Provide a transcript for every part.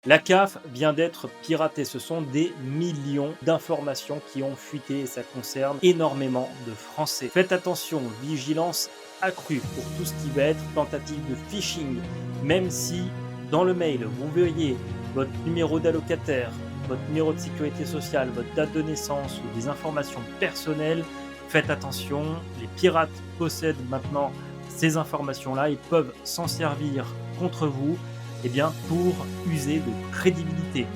La CAF vient d'être piratée. Ce sont des millions d'informations qui ont fuité et ça concerne énormément de Français. Faites attention, vigilance accrue pour tout ce qui va être tentative de phishing. Même si dans le mail, vous verriez votre numéro d'allocataire, votre numéro de sécurité sociale, votre date de naissance ou des informations personnelles, faites attention. Les pirates possèdent maintenant ces informations-là et peuvent s'en servir contre vous pour user de crédibilité.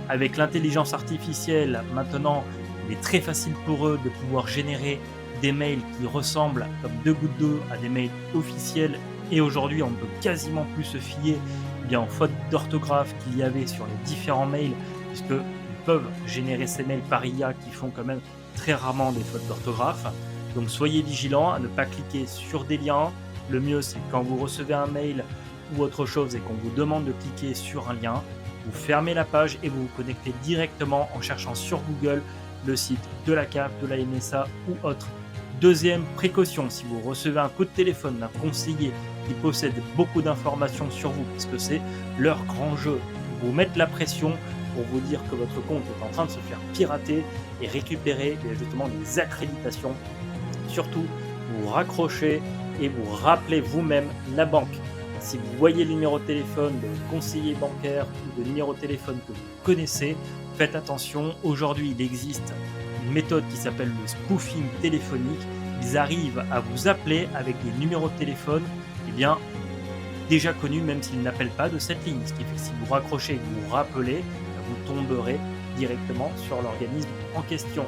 Avec l'intelligence artificielle, maintenant, il est très facile pour eux de pouvoir générer des mails qui ressemblent comme deux gouttes d'eau à des mails officiels. Et aujourd'hui, on ne peut quasiment plus se fier aux fautes d'orthographe qu'il y avait sur les différents mails, puisqu'ils peuvent générer ces mails par IA qui font quand même très rarement des fautes d'orthographe. Donc soyez vigilants à ne pas cliquer sur des liens. Le mieux, c'est quand vous recevez un mail ou autre chose et qu'on vous demande de cliquer sur un lien, vous fermez la page et vous vous connectez directement en cherchant sur Google le site de la CAF, de la MSA ou autre. Deuxième précaution, si vous recevez un coup de téléphone d'un conseiller qui possède beaucoup d'informations sur vous, puisque c'est leur grand jeu, vous mettre la pression pour vous dire que votre compte est en train de se faire pirater et récupérer justement des accréditations. Surtout, vous raccrochez et vous rappelez vous-même la banque. Si vous voyez le numéro de téléphone de conseiller bancaire ou de numéro de téléphone que vous connaissez, faites attention. Aujourd'hui, il existe une méthode qui s'appelle le spoofing téléphonique. Ils arrivent à vous appeler avec des numéros de téléphone déjà connus, même s'ils n'appellent pas de cette ligne. Ce qui fait que si vous raccrochez et que vous rappelez, vous tomberez directement sur l'organisme en question.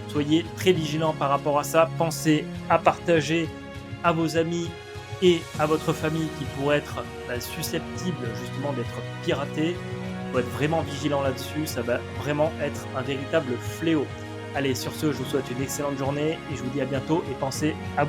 Soyez très vigilants par rapport à ça. Pensez à partager à vos amis et à votre famille qui pourrait être susceptible justement d'être piratée. Il faut être vraiment vigilant là-dessus, ça va vraiment être un véritable fléau. Allez, sur ce, je vous souhaite une excellente journée et je vous dis à bientôt et pensez à vous.